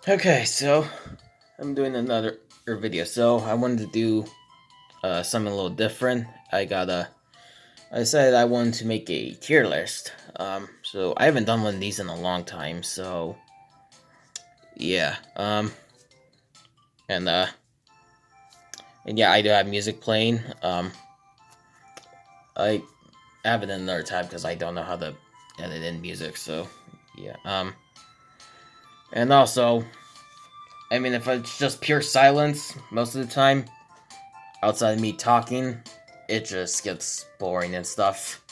Okay, so I'm doing another video. So I wanted to do something a little different. I decided I wanted to make a tier list. So I haven't done one of these in a long time. So yeah. And uh, and yeah, I do have music playing. I have it in another tab because I don't know how to edit in music. So yeah. And also, I mean, if it's just pure silence most of the time, outside of me talking, it just gets boring and stuff.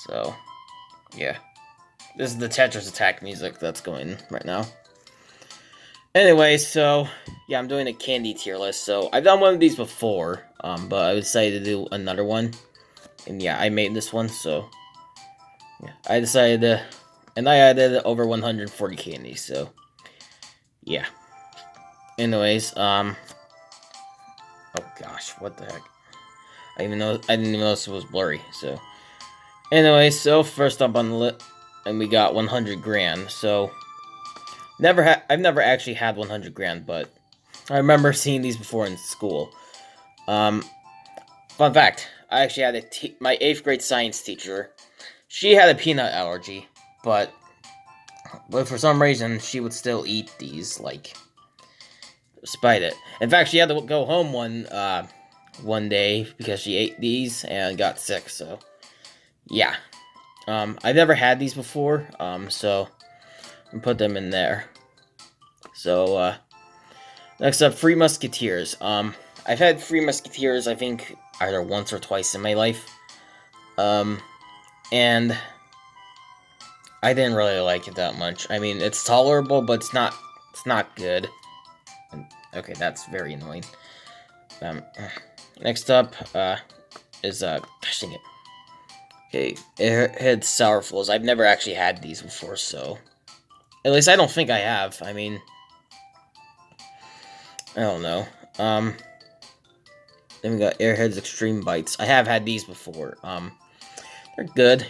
So, yeah. This is the Tetris attack music that's going right now. Anyway, so, yeah, I'm doing a candy tier list. So, I've done one of these before, but I decided to do another one. And yeah, I made this one, so, yeah, I decided to, and I added over 140 candies, so, yeah. Anyways, oh gosh, what the heck? I didn't even know this was blurry, so. Anyway, so first up on the list, and we got 100 grand. So I've never actually had 100 grand, but I remember seeing these before in school. Um, Fun fact: I actually had my 8th grade science teacher. She had a peanut allergy, but for some reason she would still eat these, like, despite it. In fact, she had to go home one day because she ate these and got sick. So yeah. I've never had these before, so I'm put them in there. So, next up, Free Musketeers. I've had Free Musketeers, I think, either once or twice in my life. And I didn't really like it that much. I mean, it's tolerable, but it's not good. Okay, that's very annoying. Next up, is, gosh dang it. Okay, Airhead Sourfulls. I've never actually had these before, so... At least I don't think I have. I mean... I don't know. Then we got Airheads Extreme Bites. I have had these before. They're good.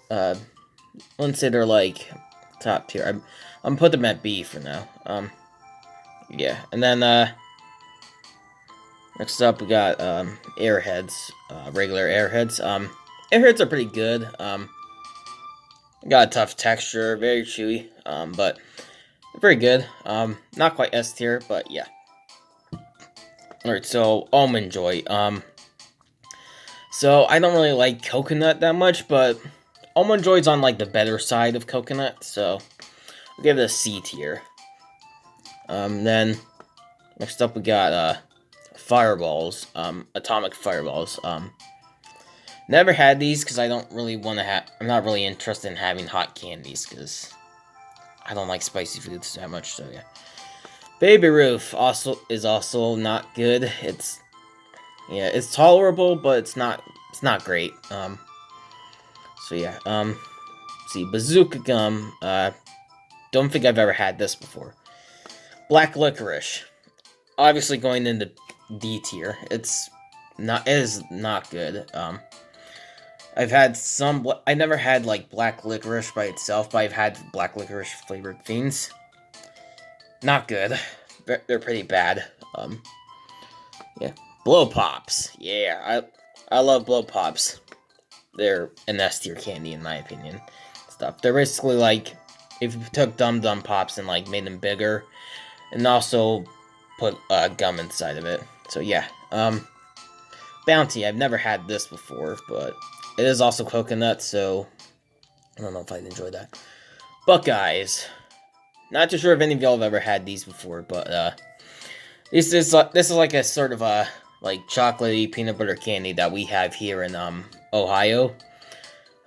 I wouldn't say they're, like, top tier. I'm gonna put them at B for now. Yeah. And then, next up we got, Airheads. Regular Airheads. Airheads are pretty good. Got a tough texture, very chewy, but very good. Not quite S tier, but yeah. Alright, so Almond Joy. So I don't really like coconut that much, but Almond Joy's on, like, the better side of coconut, so I'll give it a C tier. Then next up we got Fireballs, Atomic Fireballs. Never had these because I don't really want to have. I'm not really interested in having hot candies because I don't like spicy foods that much. So yeah, Baby Ruth is also not good. It's tolerable, but it's not great. So yeah. See, Bazooka Gum. Don't think I've ever had this before. Black Licorice. Obviously going into D tier. It is not good. I've had some. I never had, like, black licorice by itself, but I've had black licorice flavored things. Not good. They're pretty bad. Yeah. Blow Pops. Yeah, I love Blow Pops. They're an S tier candy in my opinion. Stuff. They're basically like if you took Dum Dum Pops and, like, made them bigger, and also put gum inside of it. So yeah. Bounty. I've never had this before, but it is also coconut, so I don't know if I'd enjoy that. Buckeyes. Not too sure if any of y'all have ever had these before, but this is like a sort of a, like, chocolatey peanut butter candy that we have here in Ohio.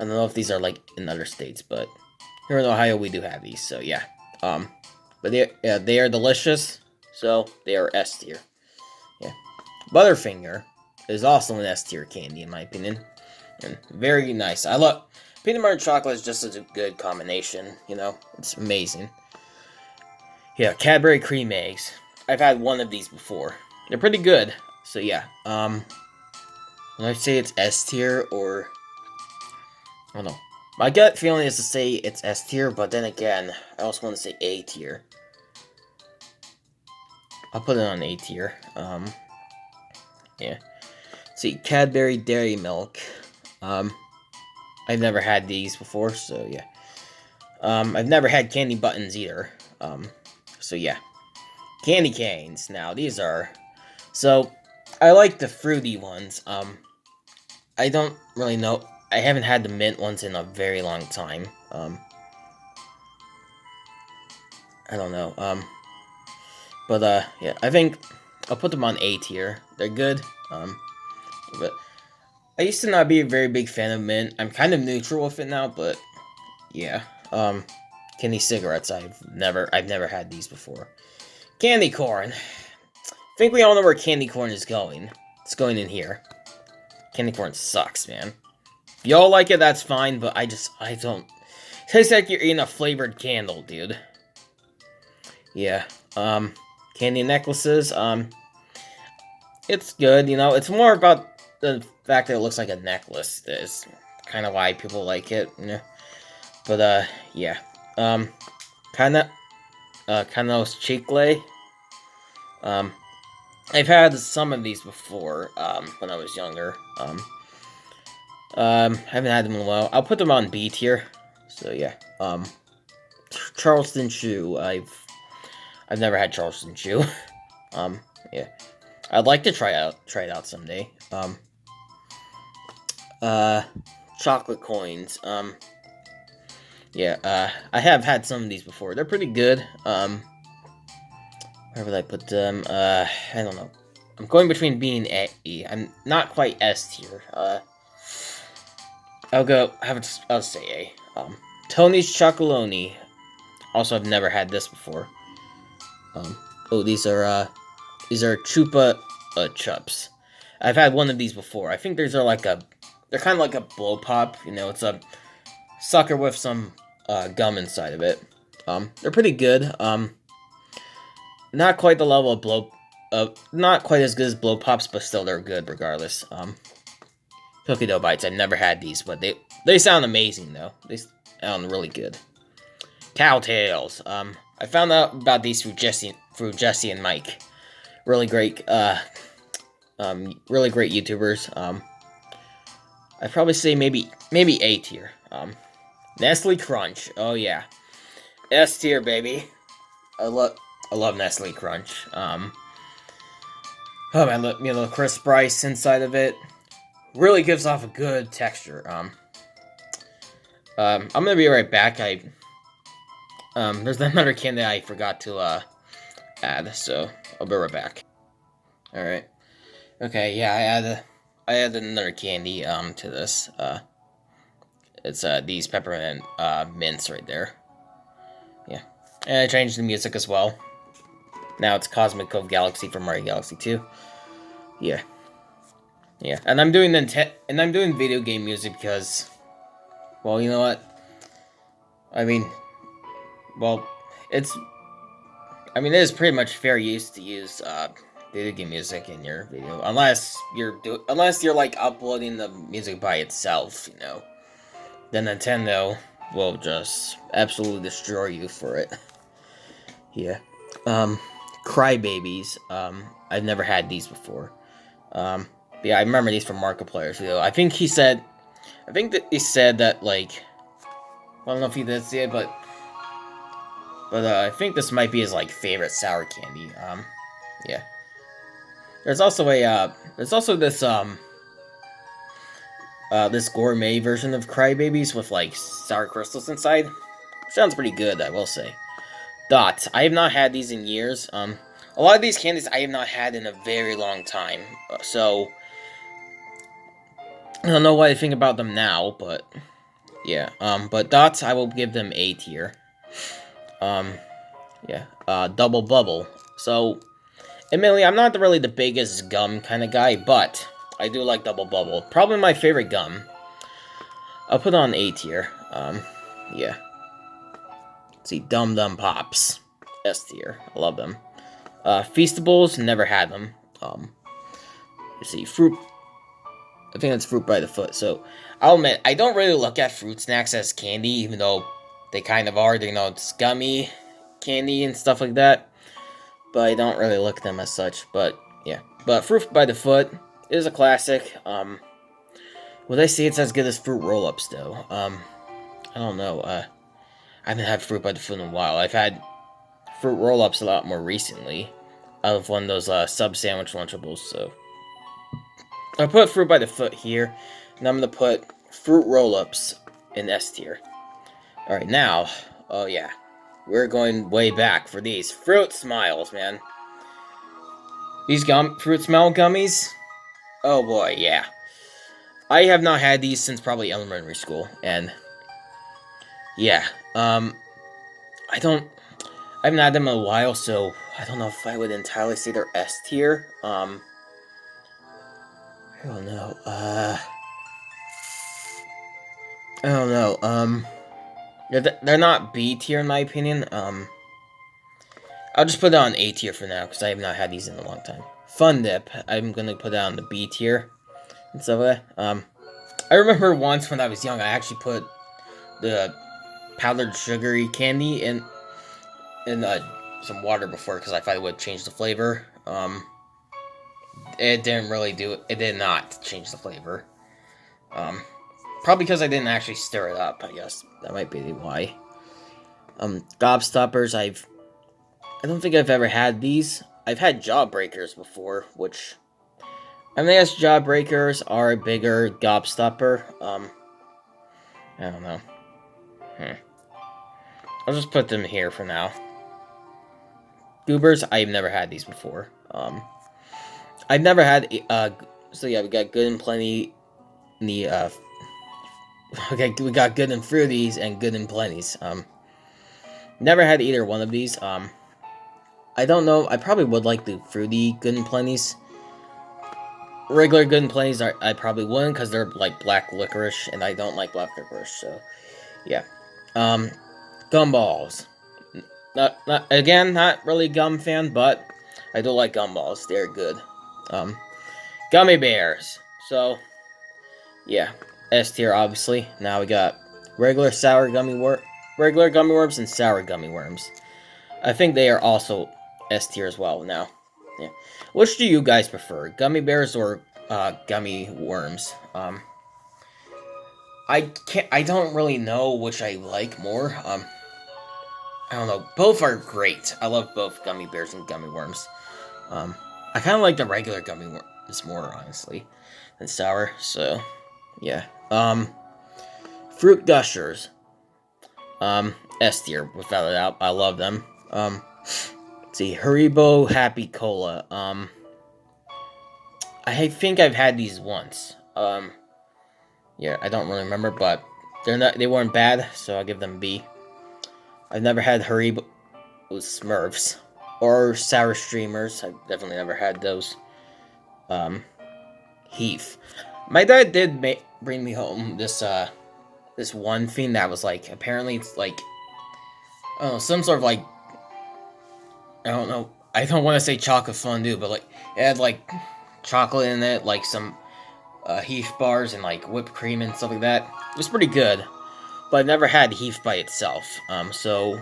I don't know if these are, like, in other states, but here in Ohio we do have these. So yeah. But they are delicious. So they are S tier. Yeah. Butterfinger is also an S tier candy in my opinion. And very nice. I love peanut butter and chocolate is just such a good combination, you know. It's amazing. Yeah, Cadbury cream eggs. I've had one of these before. They're pretty good. So yeah. Would I say it's S tier or I don't know. My gut feeling is to say it's S tier, but then again, I also want to say A tier. I'll put it on A tier. Yeah. See, Cadbury Dairy Milk. I've never had these before, so yeah. I've never had candy buttons either. So yeah. Candy canes. Now, these are... So, I like the fruity ones. I don't really know. I haven't had the mint ones in a very long time. I don't know. But yeah, I think I'll put them on A tier. They're good. But I used to not be a very big fan of mint. I'm kind of neutral with it now, but yeah. Candy cigarettes. I've never had these before. Candy corn. I think we all know where candy corn is going. It's going in here. Candy corn sucks, man. If y'all like it, that's fine, but I don't. It tastes like you're eating a flavored candle, dude. Yeah. Candy necklaces. It's good, you know. It's more about the fact that it looks like a necklace. Is kind of why people like it, you know. But yeah. Kinda chicle. I've had some of these before, when I was younger. Haven't had them in a while. I'll put them on B tier. So yeah. Charleston Chew. I've never had Charleston Chew. Yeah. I'd like to try it out someday. Chocolate coins. Yeah, I have had some of these before. They're pretty good. Where would I put them? I don't know. I'm going between B and A. I'm not quite S tier. I'll say A. Tony's Chocolonely. Also, I've never had this before. Oh, these are Chupa Chups. I've had one of these before. I think they're kind of like a blow pop. You know, it's a sucker with some gum inside of it. They're pretty good. Not quite the level of not quite as good as blow pops, but still they're good regardless. Cookie dough bites. I've never had these, but they sound amazing though. They sound really good. Cowtails. I found out about these through Jesse and Mike. Really great YouTubers. I'd probably say maybe A tier. Nestle Crunch. Oh yeah. S tier, baby. I love Nestle Crunch. Oh man, the crisp rice inside of it really gives off a good texture. I'm gonna be right back. There's another candy I forgot to add, so I'll be right back. All right. Okay. Yeah, I added another candy to this. It's these peppermint mints right there. Yeah, and I changed the music as well. Now it's Cosmic Cove Galaxy from Mario Galaxy 2. Yeah. Yeah, and I'm doing video game music because, well, you know what? I mean, well, it is pretty much fair use to use video game music in your video, unless you're like uploading the music by itself, you know. Then Nintendo will just absolutely destroy you for it. Yeah. Crybabies. I've never had these before. Yeah, I remember these from Markiplier's video. I think he said that, like, I don't know if he did say it, but I think this might be his, like, favorite sour candy. Yeah. There's also this this gourmet version of Crybabies with, like, sour crystals inside. Sounds pretty good, I will say. Dots. I have not had these in years. A lot of these candies I have not had in a very long time. So, I don't know what I think about them now, but yeah. But Dots, I will give them A tier. Yeah. Double Bubble. So, admittedly, I'm not really the biggest gum kind of guy, but I do like Double Bubble. Probably my favorite gum. I'll put on A tier. Yeah. Let's see, Dum Dum Pops. S tier. I love them. Feastables, never had them. Let's see, I think that's fruit by the foot. So I'll admit, I don't really look at fruit snacks as candy, even though they kind of are. You know, it's gummy candy and stuff like that. But I don't really look at them as such. But yeah, but fruit by the foot is a classic. Would I say it's as good as fruit roll-ups though? I don't know. I haven't had fruit by the foot in a while. I've had fruit roll-ups a lot more recently, out of one of those sub sandwich Lunchables. So I put fruit by the foot here, and I'm gonna put fruit roll-ups in S tier. All right, now, oh yeah, we're going way back for these fruit smiles, man. These fruit smile gummies. Oh boy, yeah. I have not had these since probably elementary school, and yeah, I haven't had them in a while, so I don't know if I would entirely say they're S tier. I don't know. I don't know. They're not B tier in my opinion. I'll just put it on A tier for now because I have not had these in a long time. Fun Dip, I'm gonna put it on the B tier. And so, I remember once when I was young, I actually put the powdered sugary candy in some water before because I thought it would change the flavor. It didn't really do it. It did not change the flavor. Probably because I didn't actually stir it up. I guess that might be why. Gobstoppers. I don't think I've ever had these. I've had Jawbreakers before, which I guess Jawbreakers are a bigger Gobstopper. I don't know. I'll just put them here for now. Goobers, I've never had these before. I've never had, so yeah, we got Good and Plenty, okay, we got Good and Fruities and Good and Plenties. Never had either one of these. I don't know, I probably would like the Fruity Good and Plenties. Regular Good and Plenties, I probably wouldn't, because they're, like, black licorice, and I don't like black licorice, so, yeah. Gumballs. Again, not really gum fan, but I do like gumballs. They're good. Gummy bears. So, yeah, S tier obviously. Now we got regular gummy worms and sour gummy worms. I think they are also S tier as well. Now, yeah, which do you guys prefer, gummy bears or gummy worms? I don't really know which I like more. I don't know. Both are great. I love both gummy bears and gummy worms. I kind of like the regular gummy worms more, honestly, than sour. So, yeah. Fruit Gushers. S tier, without a doubt. I love them. Let's see. Haribo Happy Cola. I think I've had these once. Yeah, I don't really remember, but they weren't bad, so I'll give them B. I've never had Haribo Smurfs or Sour Streamers. I've definitely never had those. Heath. My dad did bring me home this one thing that was like, apparently it's like, I don't know, some sort of like, I don't know, I don't want to say chocolate fondue, but like, it had like chocolate in it, like some Heath bars and like whipped cream and stuff like that. It was pretty good. But I've never had Heath by itself, so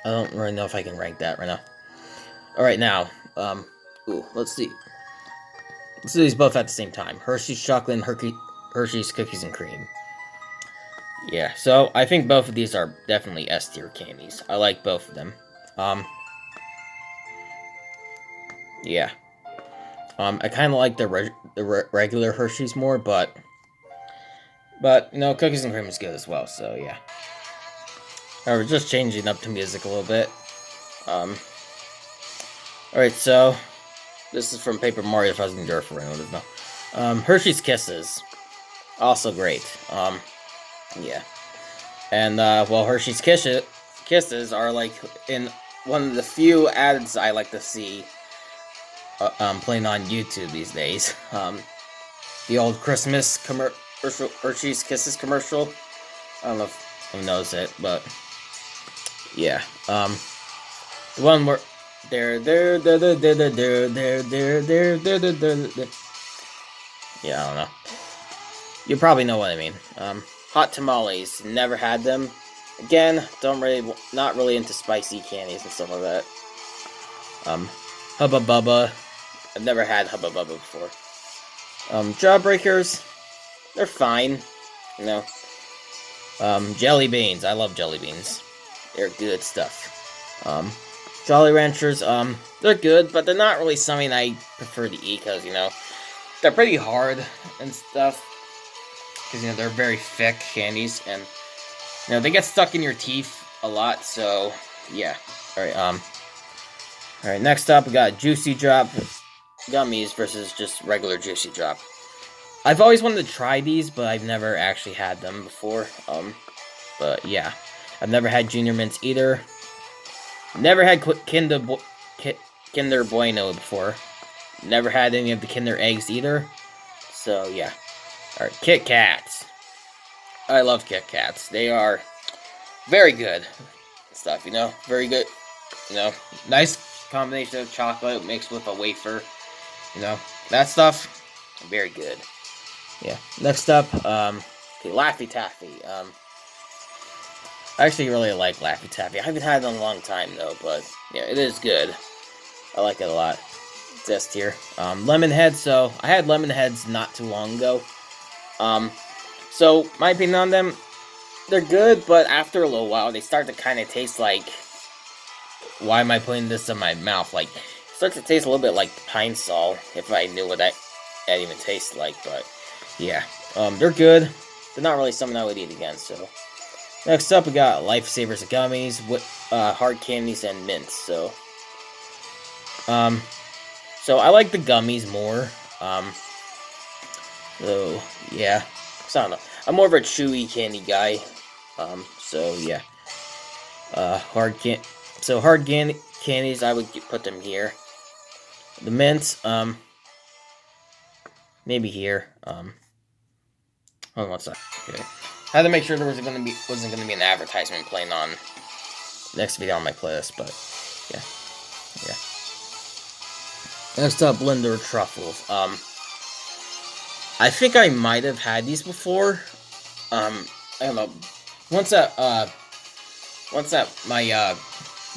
I don't really know if I can rank that right now. Alright, now, let's see. Let's do these both at the same time. Hershey's Chocolate and Hershey's Cookies and Cream. Yeah, so I think both of these are definitely S tier candies. I like both of them. Yeah. I kind of like the regular Hershey's more, but you know, Cookies and Cream is good as well, so yeah. Alright, we're just changing up the music a little bit. Alright, so this is from Paper Mario Thousand Year for anyone doesn't know. Hershey's Kisses. Also great. Yeah. And well, Hershey's Kisses are like in one of the few ads I like to see playing on YouTube these days. The old Christmas commercial, Hershey's Kisses commercial. I don't know if anyone knows it, but yeah. The one where there. Yeah, I don't know. You probably know what I mean. Hot tamales, never had them. Again, not really into spicy candies and stuff like that. Hubba Bubba, I've never had Hubba Bubba before. Jawbreakers, they're fine, you know. Jelly beans, I love jelly beans. They're good stuff. Jolly Ranchers, they're good, but they're not really something I prefer to eat, because, you know, they're pretty hard and stuff. Because, you know, they're very thick candies, and, you know, they get stuck in your teeth a lot, so, yeah. Alright, next up, we got Juicy Drop gummies versus just regular Juicy Drop. I've always wanted to try these, but I've never actually had them before, but, yeah. I've never had Junior Mints either. Never had Kinder Bueno before. Never had any of the Kinder Eggs either. So, yeah. Alright, Kit Kats. I love Kit Kats. They are very good stuff, you know? Very good, you know? Nice combination of chocolate mixed with a wafer. You know? That stuff, very good. Yeah. Next up, okay, Laffy Taffy. I actually really like Laffy Taffy. I haven't had it in a long time, though, but, yeah, it is good. I like it a lot. It's S tier. Lemon Heads, so, I had Lemon Heads not too long ago. So, my opinion on them, they're good, but after a little while, they start to kind of taste like, why am I putting this in my mouth? Like, it starts to taste a little bit like Pine Sol, if I knew what that even tastes like, but, yeah. They're good. They're not really something I would eat again, so. Next up, we got Lifesavers gummies, with hard candies, and mints. So I like the gummies more. So yeah, so I don't know. I'm more of a chewy candy guy. So yeah. Hard candies, I would put them here. The mints, maybe here. Hold on one sec. Okay. I had to make sure there wasn't gonna be an advertisement playing on next video on my playlist, but yeah. Next up, Blender Truffles. I think I might have had these before. I don't know. Once at my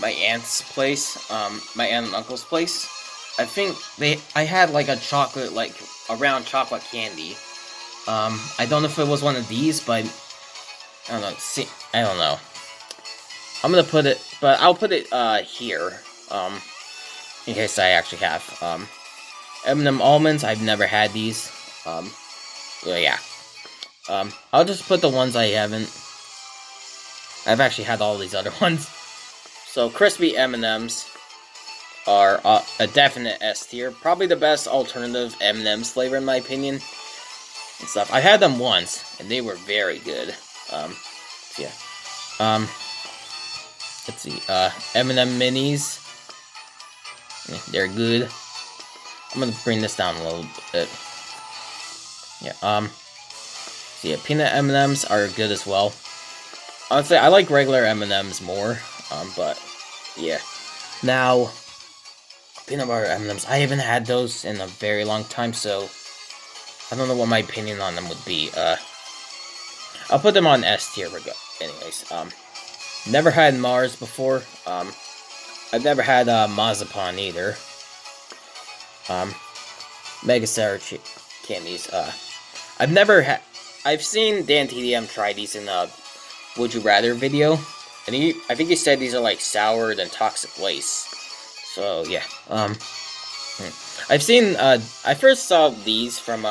aunt's place, my aunt and uncle's place, I think I had like a chocolate, like a round chocolate candy. I don't know if it was one of these, but I don't know. See, I don't know. I'm gonna put it, but I'll put it here. In case I actually have. M&M almonds. I've never had these. Yeah. I'll just put the ones I haven't. I've actually had all these other ones. So crispy M&Ms are a definite S tier. Probably the best alternative M&Ms flavor in my opinion. And stuff. I had them once, and they were very good. Yeah. Let's see. M&M minis. They're good. I'm gonna bring this down a little bit. Yeah. So yeah, peanut M&Ms are good as well. Honestly, I like regular M&Ms more. But yeah. Now, peanut butter M&Ms. I haven't had those in a very long time, so I don't know what my opinion on them would be. I'll put them on S tier. Anyways, never had Mars before. I've never had Mazapan either. Mega Sour candies. I've seen Dan TDM try these in a Would You Rather video, and I think he said these are like soured and toxic waste. So yeah. I've seen. I first saw these from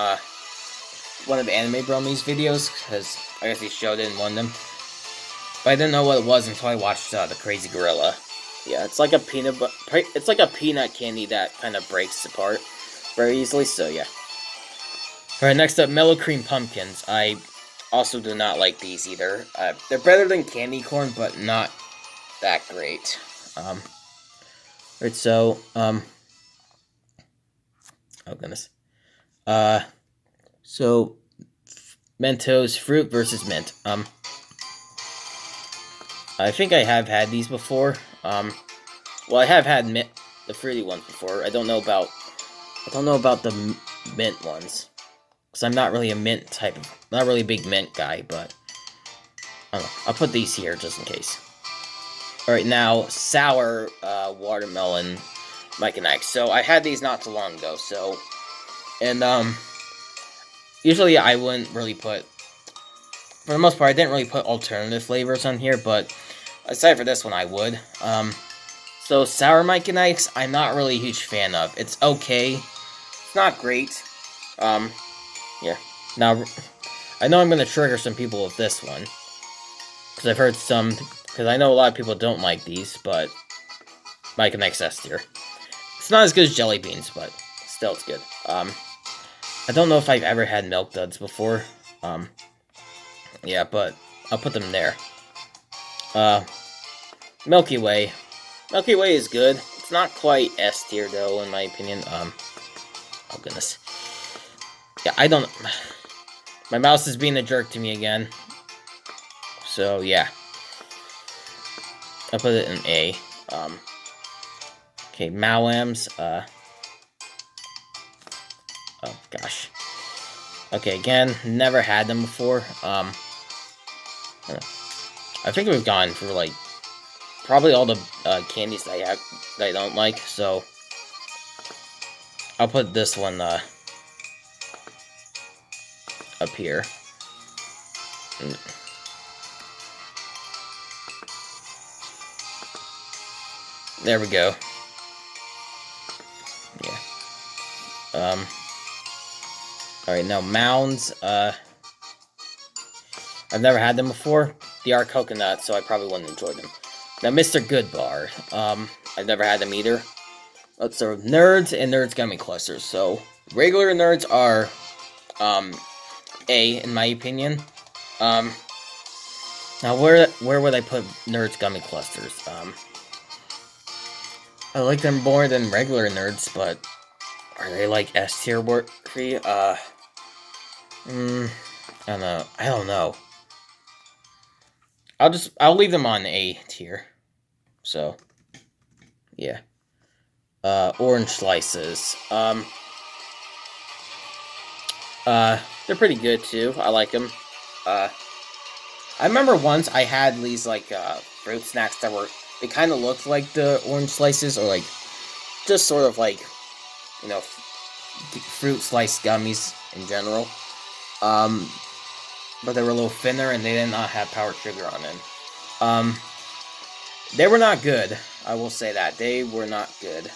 one of Anime Bromi's videos, because I guess he showed it in one of them. But I didn't know what it was until I watched the Crazy Gorilla. Yeah, it's like a peanut candy that kind of breaks apart very easily. So yeah. All right, next up, Mellow Cream Pumpkins. I also do not like these either. They're better than candy corn, but not that great. Right, so oh goodness. So Mentos fruit versus mint. I think I have had these before. Well, I have had the fruity ones before. I don't know about the mint ones. because I'm not really a mint type of, not really a big mint guy, but I don't know. I'll put these here just in case. Alright, now, sour watermelon Mike and Ike. So, I had these not too long ago, so, and, usually I wouldn't really put, for the most part, I didn't really put alternative flavors on here, but aside for this one, I would. So, sour Mike and Ike's, I'm not really a huge fan of. It's okay. It's not great. Yeah. Now, I know I'm going to trigger some people with this one, because I've heard some, because I know a lot of people don't like these, but Mike and Ike's S tier. It's not as good as jelly beans, but still it's good. I don't know if I've ever had Milk Duds before. Yeah, but I'll put them there. Milky Way. Milky Way is good. It's not quite S tier though, in my opinion. Oh goodness. Yeah, I don't. My mouse is being a jerk to me again. So yeah, I'll put it in A. Okay, Mawams. Oh gosh. Okay, again, never had them before. I think we've gone through like probably all the candies that I don't like. So I'll put this one up here. There we go. Yeah. Alright, now Mounds. I've never had them before. They are coconut, so I probably wouldn't enjoy them. Now, Mr. Goodbar. I've never had them either. Let's start with Nerds and Nerds Gummy Clusters. So, regular Nerds are A, in my opinion. Now, where would I put Nerds Gummy Clusters? I like them more than regular Nerds, but are they like S tier worthy? I don't know. I'll leave them on A tier. So, yeah. Orange Slices. They're pretty good too. I like them. I remember once I had these like fruit snacks that were, they kind of looked like the Orange Slices, or like just sort of like, you know, fruit slice gummies in general. But they were a little thinner and they did not have powdered sugar on them. They were not good. I will say that. They were not good.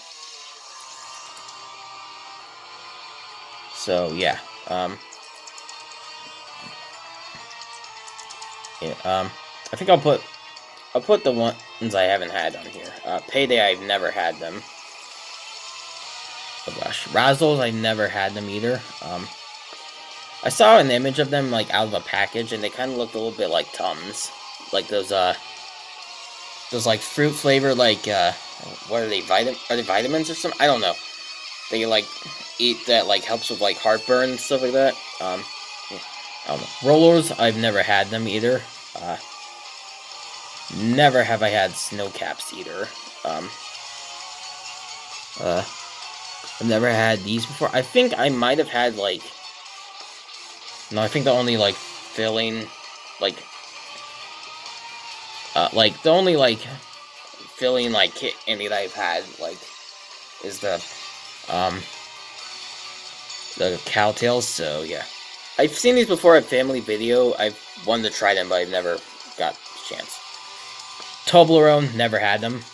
So, yeah. I think I'll put the ones I haven't had on here. Payday, I've never had them. Oh gosh. Razzles, I never had them either. I saw an image of them, like, out of a package, and they kind of looked a little bit like Tums. Like those like, fruit flavor, like, what are they, are they vitamins or something? I don't know. They, like, eat that, like, helps with, like, heartburn and stuff like that. Yeah, I don't know. Rollers, I've never had them either. Never have I had Snow Caps either. I've never had these before. I think I might have had, like... No, I think the only, like, filling, like... the only, like, filling, like, candy that I've had, like, is the Cowtails, so, yeah. I've seen these before at Family Video. I've wanted to try them, but I've never got a chance. Toblerone, never had them.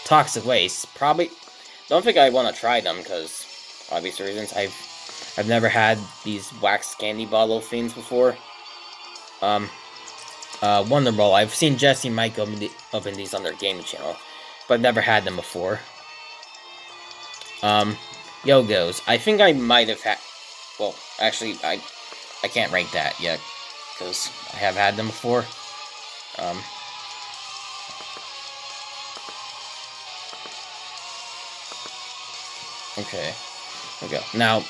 Toxic Waste, probably... Don't think I want to try them, because, obvious reasons. I've never had these wax candy bottle things before. Wonder Bowl, I've seen Jesse and Mike open these on their gaming channel, but I've never had them before. Yo-Go's, I think I might have had... Well, actually, I can't rank that yet, because I have had them before. Okay, there we go. Now,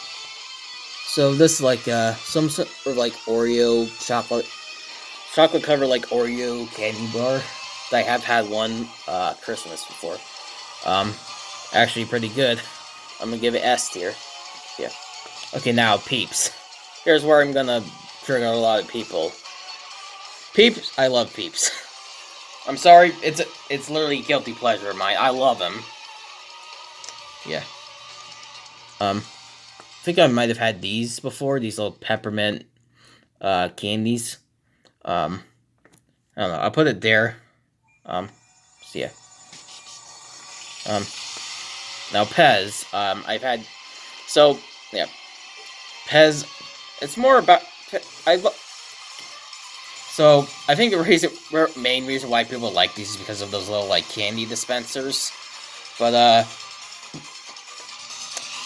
so this is like some sort of like Oreo chocolate covered like Oreo candy bar. I have had one Christmas before. Actually pretty good. I'm gonna give it S tier. Yeah. Okay, now Peeps. Here's where I'm gonna trigger a lot of people. Peeps, I love Peeps. I'm sorry, it's literally a guilty pleasure of mine. I love him. Yeah. I think I might have had these before. These little peppermint candies. I don't know. I'll put it there. So yeah. Now Pez. I've had. So yeah, Pez. It's more about. So I think the main reason why people like these is because of those little like candy dispensers, but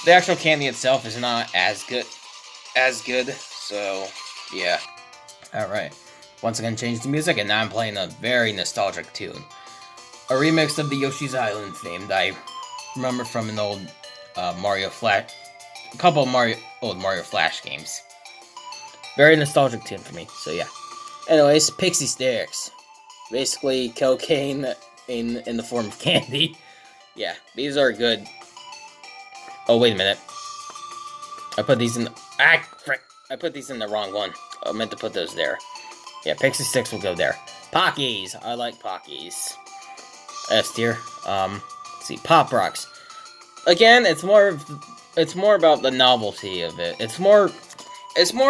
the actual candy itself is not as good. So yeah. All right. Once again, change the music, and now I'm playing a very nostalgic tune, a remix of the Yoshi's Island theme that I remember from an old a couple of old Mario Flash games. Very nostalgic tune for me. So yeah. Anyways, Pixie Sticks. Basically, cocaine in the form of candy. Yeah, these are good. Oh, wait a minute. I put these in... frick. I put these in the wrong one. I meant to put those there. Yeah, Pixie Sticks will go there. Pockies. I like Pockies. S tier. Let's see. Pop Rocks. Again, it's more about the novelty of it. It's more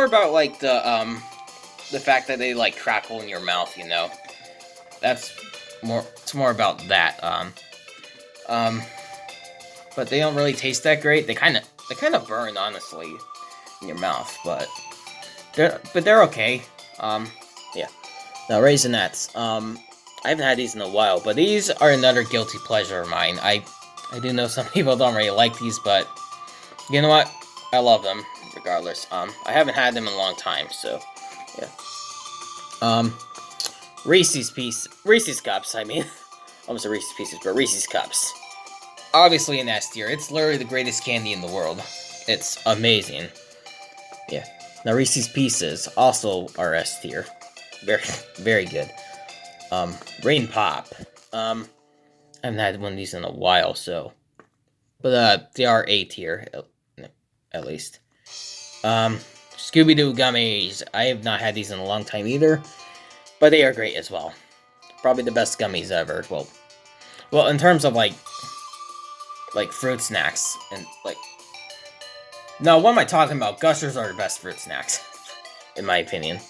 about, like, the fact that they like crackle in your mouth, you know. It's more about that. But they don't really taste that great. They kind of burn, honestly, in your mouth, but they're okay. Yeah. Now Raisinets. I haven't had these in a while, but these are another guilty pleasure of mine. I do know some people don't really like these, but you know what? I love them regardless. I haven't had them in a long time, so yeah. Reese's Cups, I mean. Almost a Reese's Pieces, but Reese's Cups. Obviously an S tier. It's literally the greatest candy in the world. It's amazing. Yeah. Now Reese's Pieces also are S tier. Very, very good. Rain Pop. I haven't had one of these in a while, so. But, they are A tier, at least. Scooby-Doo Gummies. I have not had these in a long time either, but they are great as well. Probably the best gummies ever. Well, in terms of, like fruit snacks, and, like... No, what am I talking about? Gushers are the best fruit snacks, in my opinion.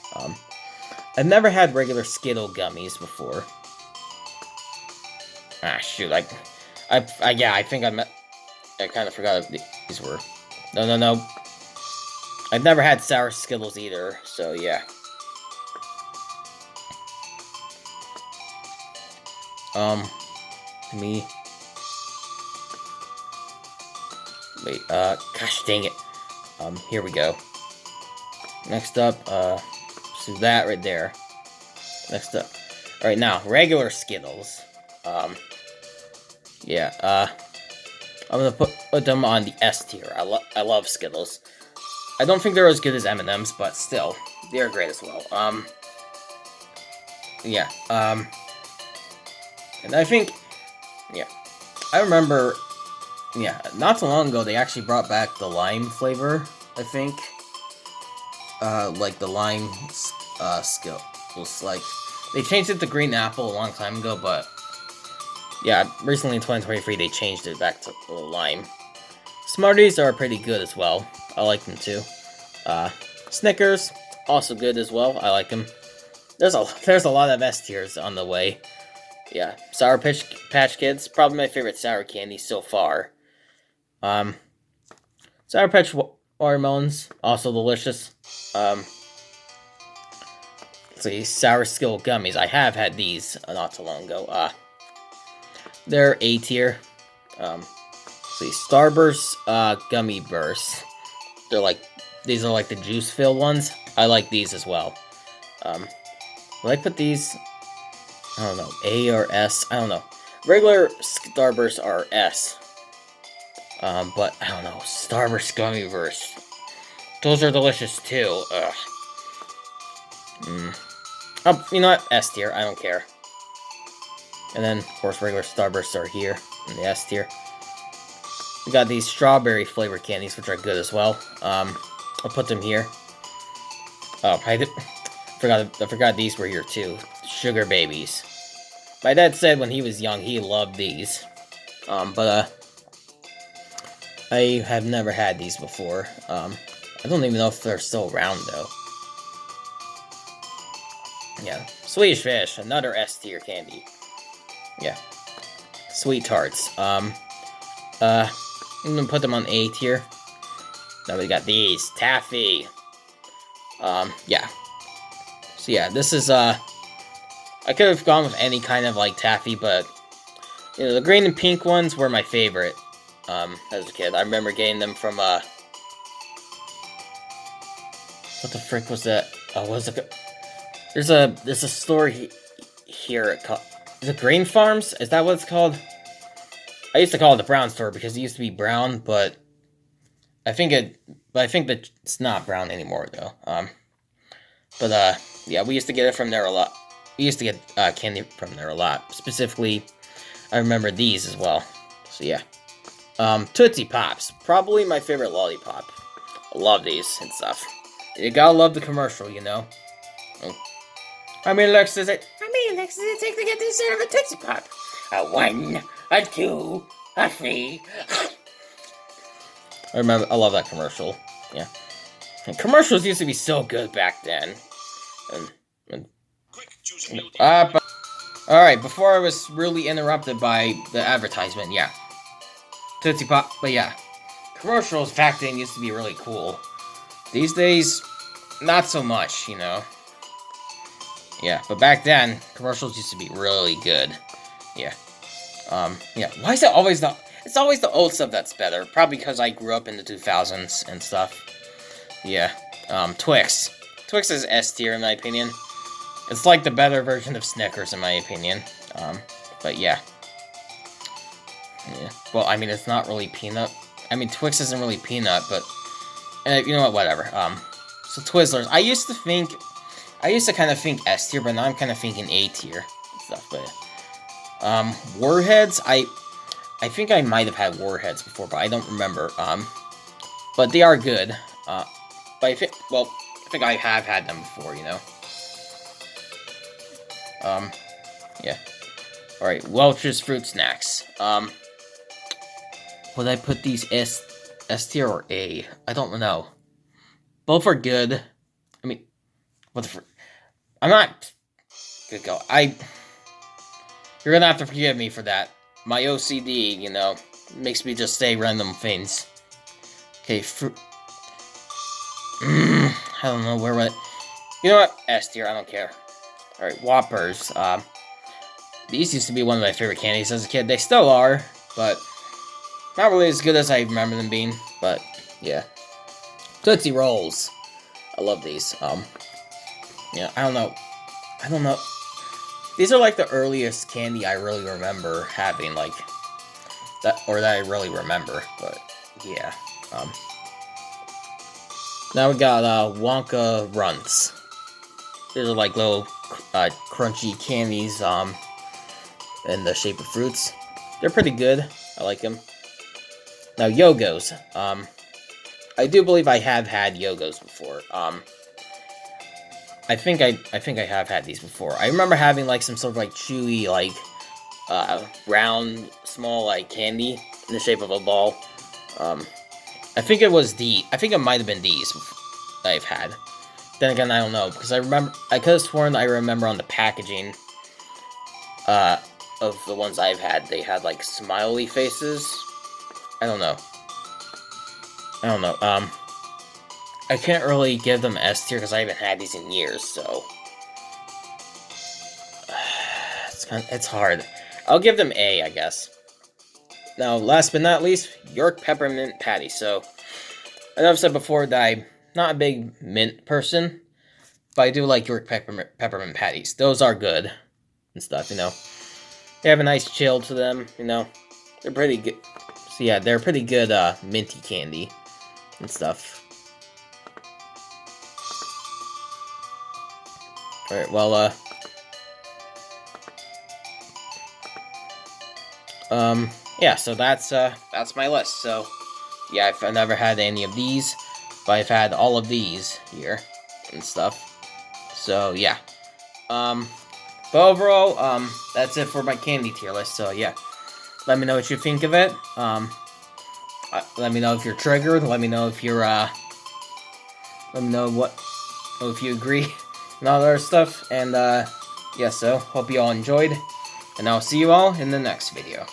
I've never had regular Skittle gummies before. Ah, shoot, I think I kind of forgot what these were. No. I've never had sour Skittles either, so yeah. Wait, gosh dang it. Here we go. Next up, so that right there. Next up. Alright, now, regular Skittles. Yeah, I'm gonna put them on the S tier. I love Skittles. I don't think they're as good as M&M's, but still, they're great as well. Yeah, and I think, yeah, I remember, yeah, not so long ago, they actually brought back the lime flavor, I think. Like the lime, Skittles, like, they changed it to green apple a long time ago, but, yeah, recently in 2023, they changed it back to the lime. Smarties are pretty good as well. I like them too. Snickers, also good as well. I like them. There's a lot of S tiers on the way. Yeah, Sour Patch Kids, probably my favorite sour candy so far. Sour Patch Watermelons, also delicious. Let's see, Sour Skittle Gummies. I have had these not so long ago. They're A tier. Let's see, Starburst Gummy Bursts. These are like the juice-filled ones. I like these as well. Will I put these, I don't know, A or S? I don't know. Regular Starbursts are S. But, I don't know, Starburst Gummy Bursts. Those are delicious, too. Ugh. Oh, you know what? S tier, I don't care. And then, of course, regular Starbursts are here in the S tier. We got these strawberry flavored candies, which are good as well. I'll put them here. Oh, I forgot these were here too. Sugar babies. My dad said when he was young he loved these. But I have never had these before. I don't even know if they're still around though. Yeah, Swedish Fish, another S tier candy. Yeah, Sweet Tarts. I'm gonna put them on A tier. Now we got these Taffy. Yeah. So yeah, this is I could have gone with any kind of like taffy, but you know the green and pink ones were my favorite. As a kid, I remember getting them from what the frick was that? Oh, what was it? There's a store here called, is it Grain Farms? Is that what it's called? I used to call it the brown store because it used to be brown, but I think that it's not brown anymore though. Yeah, we used to get it from there a lot. We used to get candy from there a lot. Specifically, I remember these as well. So yeah. Tootsie Pops, probably my favorite lollipop. I love these and stuff. You gotta love the commercial, you know. How many licks does it take to get this out of a Tootsie Pop? A 1, a 2, a 3. I love that commercial. Yeah. And commercials used to be so good back then. Alright, before I was really interrupted by the advertisement, yeah. Tootsie Pop, but yeah. Commercials back then used to be really cool. These days, not so much, you know. Yeah, but back then, commercials used to be really good. Yeah. Yeah. Why is it always it's always the old stuff that's better. Probably because I grew up in the 2000s and stuff. Yeah. Twix. Twix is S tier in my opinion. It's like the better version of Snickers in my opinion. But yeah. Yeah. Well, I mean, it's not really peanut. I mean, Twix isn't really peanut, but you know what? Whatever. So Twizzlers. I used to kind of think S tier, but now I'm kind of thinking A tier and stuff. But Warheads. I think I might have had Warheads before, but I don't remember. But they are good. But I think I have had them before, you know. Yeah. All right, Welch's Fruit Snacks. Would I put these S tier or A? I don't know. Both are good. I mean, what the I'm not gonna go. You're gonna have to forgive me for that. My OCD, you know, makes me just say random things. Okay, I don't know where would. You know what? S tier. I don't care. All right, Whoppers. These used to be one of my favorite candies as a kid. They still are, but not really as good as I remember them being. But yeah, Tootsie Rolls. I love these. Yeah, I don't know. These are like the earliest candy I really remember having, like that I really remember. But yeah. Now we got Wonka Runts. These are like little crunchy candies in the shape of fruits. They're pretty good. I like them. Now Yogos. I do believe I have had Yogos before. I think I have had these before. I remember having like some sort of like chewy, like round, small like candy in the shape of a ball. I think it might have been these that I've had. Then again, I don't know because I could have sworn I remember on the packaging of the ones I've had, they had like smiley faces. I don't know. I can't really give them S tier because I haven't had these in years, so it's hard. I'll give them A, I guess. Now, last but not least, York Peppermint Patty. So, I know I've said before that I'm not a big mint person, but I do like York Peppermint Patties. Those are good and stuff, you know. They have a nice chill to them, you know. They're pretty good. So yeah, they're pretty good minty candy and stuff. Alright, well, yeah, so that's my list. So yeah, I've never had any of these, but I've had all of these here and stuff. So yeah, but overall, that's it for my candy tier list. So yeah, let me know what you think of it. Let me know if you're triggered. Let me know if you're let me know if you agree and all that other stuff. And yeah, so hope you all enjoyed, and I'll see you all in the next video.